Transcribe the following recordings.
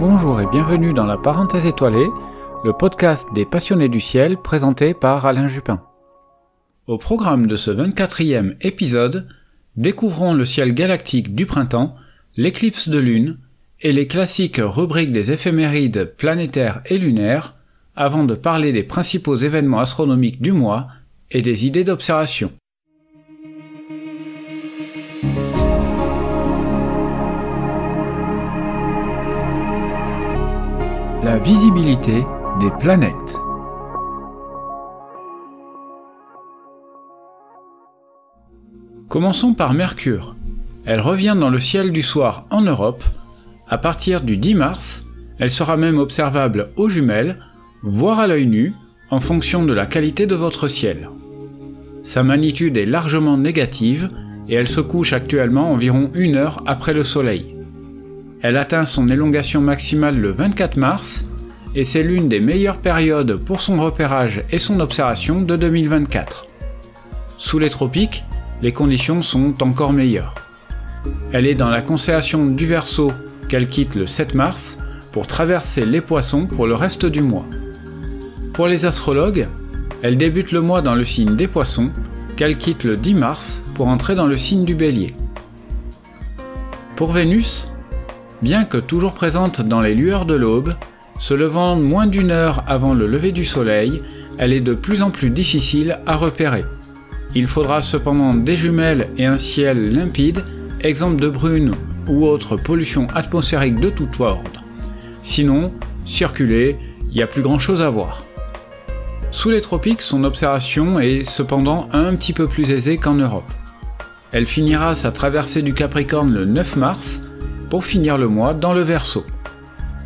Bonjour et bienvenue dans la Parenthèse étoilée, le podcast des passionnés du ciel présenté par Alain Jupin. Au programme de ce 24e épisode, découvrons le ciel galactique du printemps, l'éclipse de lune et les classiques rubriques des éphémérides planétaires et lunaires, avant de parler des principaux événements astronomiques du mois et des idées d'observation. La visibilité des planètes. Commençons par Mercure. Elle revient dans le ciel du soir en Europe. À partir du 10 mars, elle sera même observable aux jumelles, voire à l'œil nu, en fonction de la qualité de votre ciel. Sa magnitude est largement négative et elle se couche actuellement environ 1 heure après le Soleil. Elle atteint son élongation maximale le 24 mars et c'est l'une des meilleures périodes pour son repérage et son observation de 2024. Sous les tropiques, les conditions sont encore meilleures. Elle est dans la constellation du Verseau qu'elle quitte le 7 mars pour traverser les Poissons pour le reste du mois. Pour les astrologues, elle débute le mois dans le signe des Poissons qu'elle quitte le 10 mars pour entrer dans le signe du Bélier. Pour Vénus, bien que toujours présente dans les lueurs de l'aube, se levant moins d'1 heure avant le lever du Soleil, elle est de plus en plus difficile à repérer. Il faudra cependant des jumelles et un ciel limpide, exempt de brume ou autre pollution atmosphérique de tout ordre. Sinon, circuler, il n'y a plus grand chose à voir. Sous les tropiques, son observation est cependant un petit peu plus aisée qu'en Europe. Elle finira sa traversée du Capricorne le 9 mars, pour finir le mois dans le Verseau.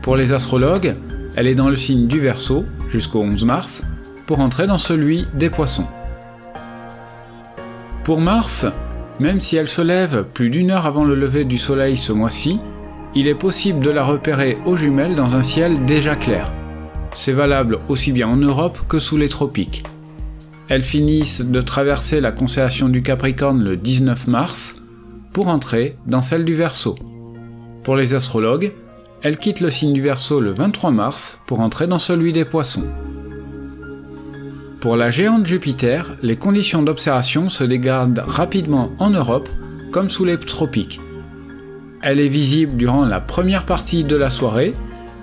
Pour les astrologues, elle est dans le signe du Verseau jusqu'au 11 mars, pour entrer dans celui des Poissons. Pour Mars, même si elle se lève plus d'1 heure avant le lever du Soleil ce mois-ci, il est possible de la repérer aux jumelles dans un ciel déjà clair. C'est valable aussi bien en Europe que sous les tropiques. Elle finit de traverser la constellation du Capricorne le 19 mars, pour entrer dans celle du Verseau. Pour les astrologues, elle quitte le signe du Verseau le 23 mars pour entrer dans celui des Poissons. Pour la géante Jupiter, les conditions d'observation se dégradent rapidement en Europe comme sous les tropiques. Elle est visible durant la première partie de la soirée.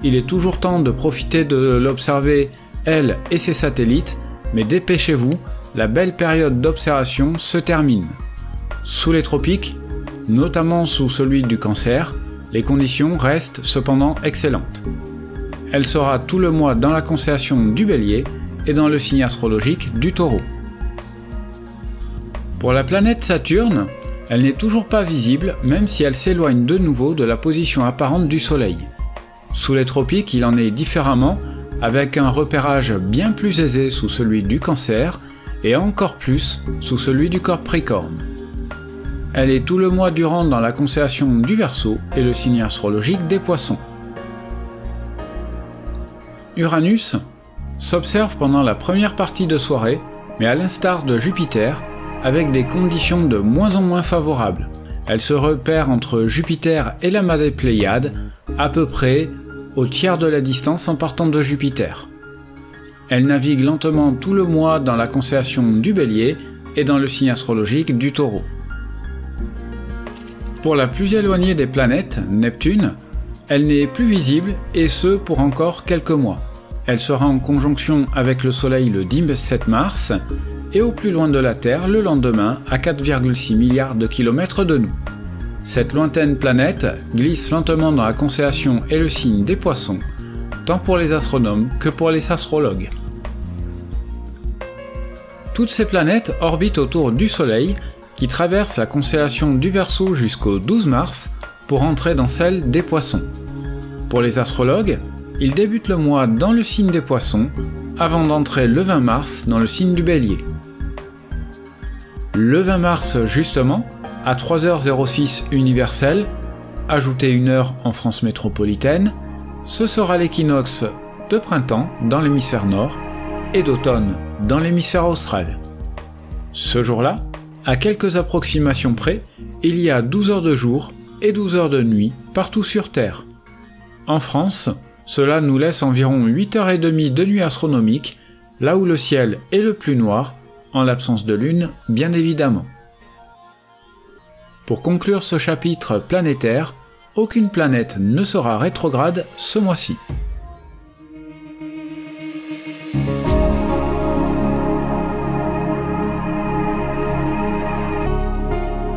Il est toujours temps de profiter de l'observer, elle et ses satellites, mais dépêchez-vous, la belle période d'observation se termine. Sous les tropiques, notamment sous celui du Cancer, les conditions restent cependant excellentes. Elle sera tout le mois dans la constellation du Bélier et dans le signe astrologique du Taureau. Pour la planète Saturne, elle n'est toujours pas visible même si elle s'éloigne de nouveau de la position apparente du Soleil. Sous les tropiques, il en est différemment, avec un repérage bien plus aisé sous celui du Cancer et encore plus sous celui du Capricorne. Elle est tout le mois durant dans la constellation du Verseau et le signe astrologique des Poissons. Uranus s'observe pendant la première partie de soirée, mais à l'instar de Jupiter, avec des conditions de moins en moins favorables. Elle se repère entre Jupiter et l'amas des Pléiades, à peu près au tiers de la distance en partant de Jupiter. Elle navigue lentement tout le mois dans la constellation du Bélier et dans le signe astrologique du Taureau. Pour la plus éloignée des planètes, Neptune, elle n'est plus visible et ce pour encore quelques mois. Elle sera en conjonction avec le Soleil le 17 mars et au plus loin de la Terre le lendemain à 4,6 milliards de kilomètres de nous. Cette lointaine planète glisse lentement dans la constellation et le signe des Poissons, tant pour les astronomes que pour les astrologues. Toutes ces planètes orbitent autour du Soleil qui traverse la constellation du Verseau jusqu'au 12 mars pour entrer dans celle des Poissons. Pour les astrologues, ils débutent le mois dans le signe des Poissons avant d'entrer le 20 mars dans le signe du Bélier. Le 20 mars justement, à 3h06 universelle, ajoutez 1 heure en France métropolitaine, ce sera l'équinoxe de printemps dans l'hémisphère nord et d'automne dans l'hémisphère austral. Ce jour-là, à quelques approximations près, il y a 12 heures de jour et 12 heures de nuit partout sur Terre. En France, cela nous laisse environ 8h30 de nuit astronomique, là où le ciel est le plus noir, en l'absence de lune, bien évidemment. Pour conclure ce chapitre planétaire, aucune planète ne sera rétrograde ce mois-ci.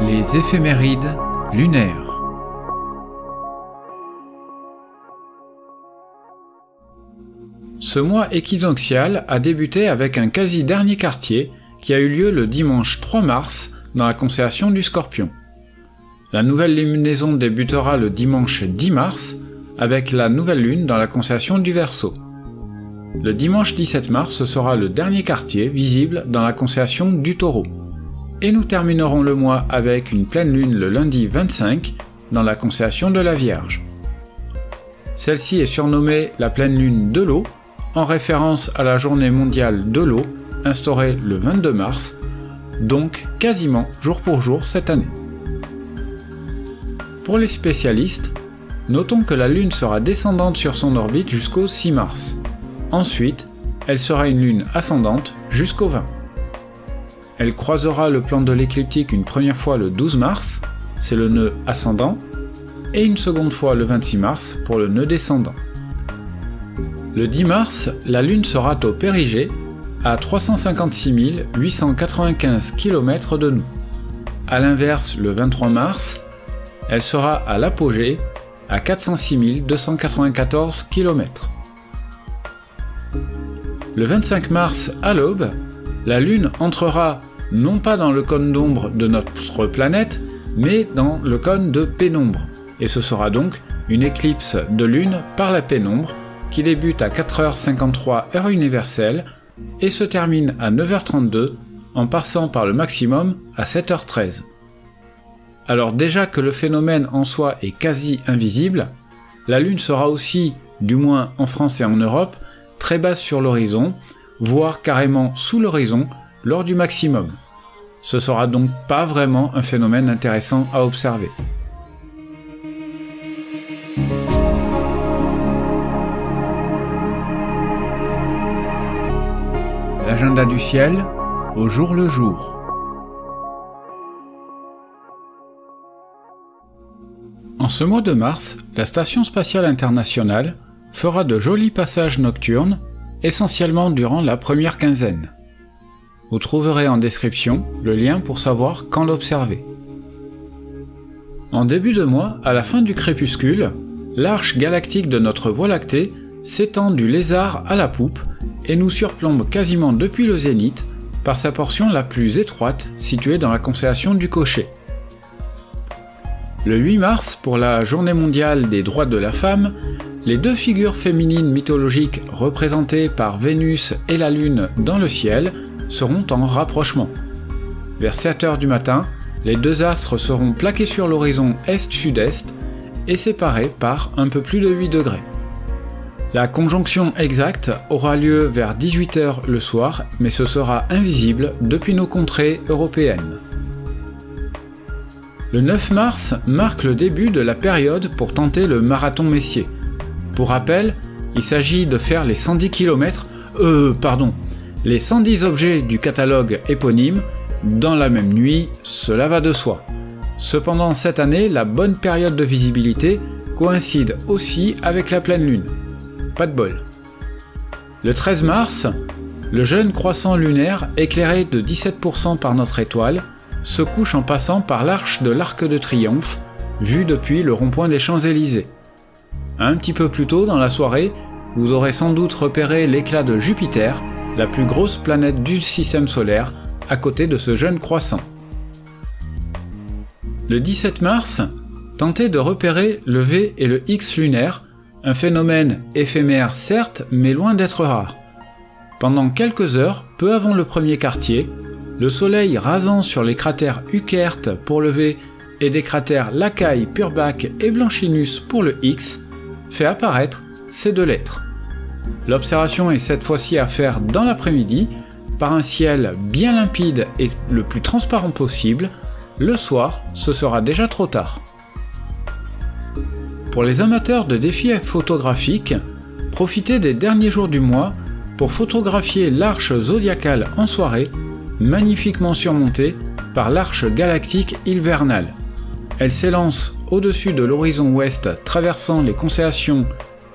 Les éphémérides lunaires. Ce mois équinoxial a débuté avec un quasi-dernier quartier qui a eu lieu le dimanche 3 mars dans la constellation du Scorpion. La nouvelle lunaison débutera le dimanche 10 mars avec la nouvelle lune dans la constellation du Verseau. Le dimanche 17 mars sera le dernier quartier visible dans la constellation du Taureau. Et nous terminerons le mois avec une pleine lune le lundi 25 dans la constellation de la Vierge. Celle-ci est surnommée la pleine lune de l'eau en référence à la journée mondiale de l'eau instaurée le 22 mars, donc quasiment jour pour jour cette année. Pour les spécialistes, notons que la Lune sera descendante sur son orbite jusqu'au 6 mars. Ensuite, elle sera une Lune ascendante jusqu'au 20. Elle croisera le plan de l'écliptique une première fois le 12 mars, c'est le nœud ascendant, et une seconde fois le 26 mars pour le nœud descendant. Le 10 mars, la Lune sera au périgée, à 356 895 km de nous. A l'inverse, le 23 mars, elle sera à l'apogée, à 406 294 km. Le 25 mars, à l'aube, la Lune entrera non pas dans le cône d'ombre de notre planète, mais dans le cône de pénombre, et ce sera donc une éclipse de Lune par la pénombre qui débute à 4h53 heure universelle et se termine à 9h32 en passant par le maximum à 7h13. Alors déjà que le phénomène en soi est quasi invisible, la Lune sera aussi, du moins en France et en Europe, très basse sur l'horizon, voire carrément sous l'horizon lors du maximum. Ce sera donc pas vraiment un phénomène intéressant à observer. L'agenda du ciel, au jour le jour. En ce mois de mars, la Station spatiale internationale fera de jolis passages nocturnes, essentiellement durant la première quinzaine. Vous trouverez en description le lien pour savoir quand l'observer. En début de mois, à la fin du crépuscule, l'arche galactique de notre Voie lactée s'étend du Lézard à la poupe et nous surplombe quasiment depuis le zénith par sa portion la plus étroite située dans la constellation du Cocher. Le 8 mars, pour la Journée mondiale des droits de la femme, les deux figures féminines mythologiques représentées par Vénus et la Lune dans le ciel seront en rapprochement. Vers 7 h du matin, les deux astres seront plaqués sur l'horizon est-sud-est et séparés par un peu plus de 8 degrés. La conjonction exacte aura lieu vers 18 h le soir, mais ce sera invisible depuis nos contrées européennes. Le 9 mars marque le début de la période pour tenter le marathon Messier. Pour rappel, il s'agit de faire les 110 km, les 110 objets du catalogue éponyme dans la même nuit, cela va de soi. Cependant, cette année, la bonne période de visibilité coïncide aussi avec la pleine lune. Pas de bol. Le 13 mars, le jeune croissant lunaire, éclairé de 17% par notre étoile, se couche en passant par l'arche de l'Arc de Triomphe, vue depuis le rond-point des Champs-Élysées. Un petit peu plus tôt dans la soirée, vous aurez sans doute repéré l'éclat de Jupiter, la plus grosse planète du système solaire, à côté de ce jeune croissant. Le 17 mars, tentez de repérer le V et le X lunaire, un phénomène éphémère certes, mais loin d'être rare. Pendant quelques heures, peu avant le premier quartier, le soleil rasant sur les cratères Uquert pour le V et des cratères Lacaille, Purbac et Blanchinus pour le X, fait apparaître ces deux lettres. L'observation est cette fois-ci à faire dans l'après-midi, par un ciel bien limpide et le plus transparent possible, le soir, ce sera déjà trop tard. Pour les amateurs de défis photographiques, profitez des derniers jours du mois pour photographier l'arche zodiacale en soirée, magnifiquement surmontée par l'arche galactique hivernale. Elle s'élance au-dessus de l'horizon ouest traversant les constellations.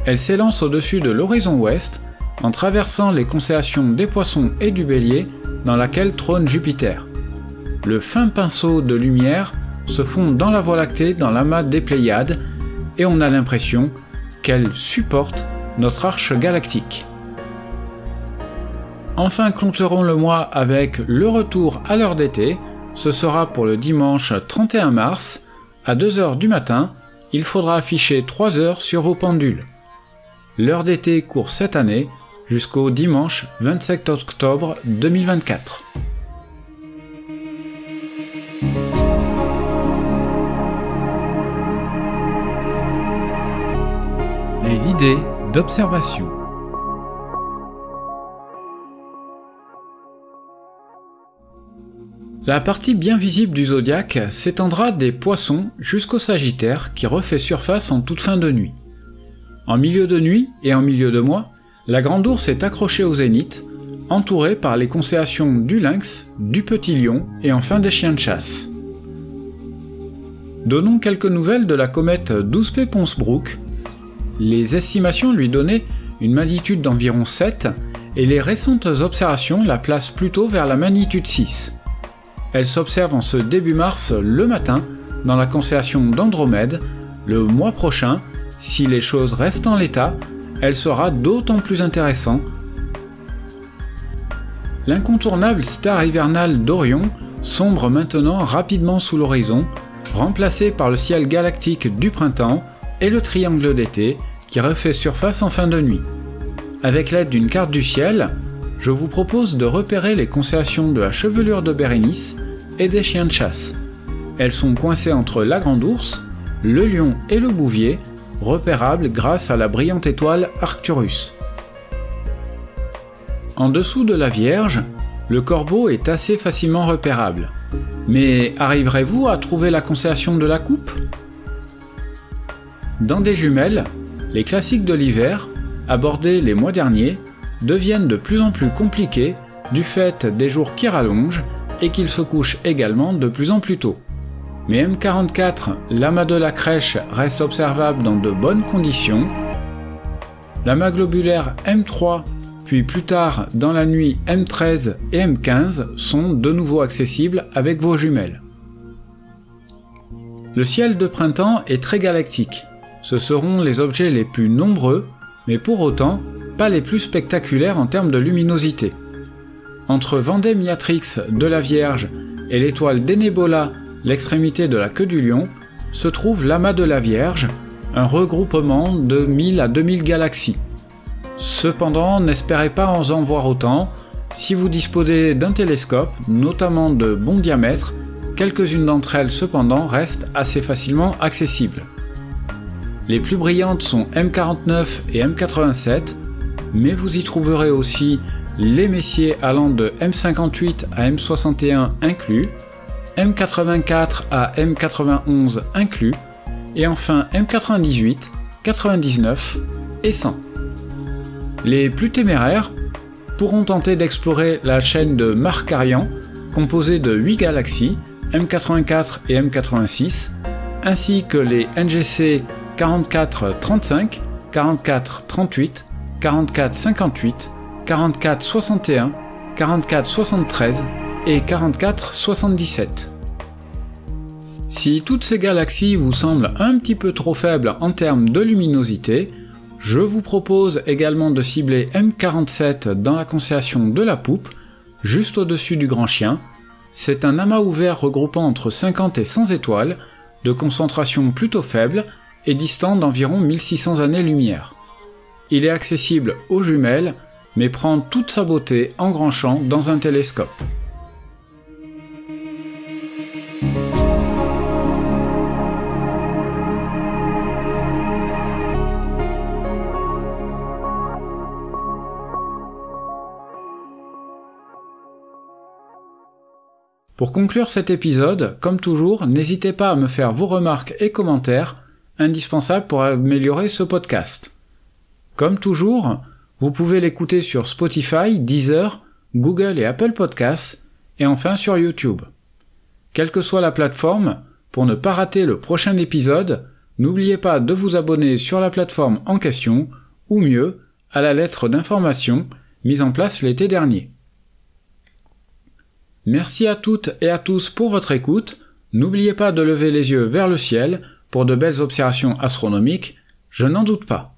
Elle s'élance au-dessus de l'horizon ouest en traversant les constellations des Poissons et du Bélier dans laquelle trône Jupiter. Le fin pinceau de lumière se fond dans la Voie lactée dans l'amas des Pléiades et on a l'impression qu'elle supporte notre arche galactique. Enfin, clôturons le mois avec le retour à l'heure d'été. Ce sera pour le dimanche 31 mars. À 2 h du matin, il faudra afficher 3 heures sur vos pendules. L'heure d'été court cette année jusqu'au dimanche 27 octobre 2024. Les idées d'observation. La partie bien visible du zodiaque s'étendra des Poissons jusqu'au Sagittaire qui refait surface en toute fin de nuit. En milieu de nuit et en milieu de mois, la Grande Ourse est accrochée au zénith, entourée par les constellations du Lynx, du Petit Lion et enfin des Chiens de chasse. Donnons quelques nouvelles de la comète 12P Ponsbrook. Les estimations lui donnaient une magnitude d'environ 7 et les récentes observations la placent plutôt vers la magnitude 6. Elle s'observe en ce début mars le matin dans la constellation d'Andromède. Le mois prochain, si les choses restent en l'état, elle sera d'autant plus intéressante. L'incontournable star hivernale d'Orion sombre maintenant rapidement sous l'horizon, remplacé par le ciel galactique du printemps et le triangle d'été qui refait surface en fin de nuit. Avec l'aide d'une carte du ciel, je vous propose de repérer les constellations de la chevelure de Bérénice et des Chiens de chasse. Elles sont coincées entre la Grande Ourse, le Lion et le Bouvier, repérables grâce à la brillante étoile Arcturus. En dessous de la Vierge, le Corbeau est assez facilement repérable. Mais arriverez-vous à trouver la constellation de la Coupe ? Dans des jumelles, les classiques de l'hiver, abordés les mois derniers, deviennent de plus en plus compliqués du fait des jours qui rallongent et qu'ils se couchent également de plus en plus tôt. Mais M44, l'amas de la Crèche, reste observable dans de bonnes conditions. L'amas globulaire M3, puis plus tard dans la nuit M13 et M15 sont de nouveau accessibles avec vos jumelles. Le ciel de printemps est très galactique. Ce seront les objets les plus nombreux, mais pour autant pas les plus spectaculaires en termes de luminosité. Entre Vendémiatrix de la Vierge et l'étoile d'Enebola, l'extrémité de la queue du Lion, se trouve l'amas de la Vierge, un regroupement de 1000 à 2000 galaxies. Cependant, n'espérez pas en voir autant. Si vous disposez d'un télescope, notamment de bon diamètre, quelques-unes d'entre elles cependant restent assez facilement accessibles. Les plus brillantes sont M49 et M87, mais vous y trouverez aussi les messiers allant de M58 à M61 inclus, M84 à M91 inclus, et enfin M98, 99 et 100. Les plus téméraires pourront tenter d'explorer la chaîne de Markarian, composée de 8 galaxies, M84 et M86, ainsi que les NGC 4435, 4438, 4458, 4461, 4473 et 4477. Si toutes ces galaxies vous semblent un petit peu trop faibles en termes de luminosité, je vous propose également de cibler M47 dans la constellation de la Poupe, juste au-dessus du Grand Chien. C'est un amas ouvert regroupant entre 50 et 100 étoiles, de concentration plutôt faible et distant d'environ 1600 années-lumière. Il est accessible aux jumelles, mais prend toute sa beauté en grand champ dans un télescope. Pour conclure cet épisode, comme toujours, n'hésitez pas à me faire vos remarques et commentaires, indispensables pour améliorer ce podcast. Comme toujours, vous pouvez l'écouter sur Spotify, Deezer, Google et Apple Podcasts, et enfin sur YouTube. Quelle que soit la plateforme, pour ne pas rater le prochain épisode, n'oubliez pas de vous abonner sur la plateforme en question, ou mieux, à la lettre d'information mise en place l'été dernier. Merci à toutes et à tous pour votre écoute. N'oubliez pas de lever les yeux vers le ciel pour de belles observations astronomiques, je n'en doute pas.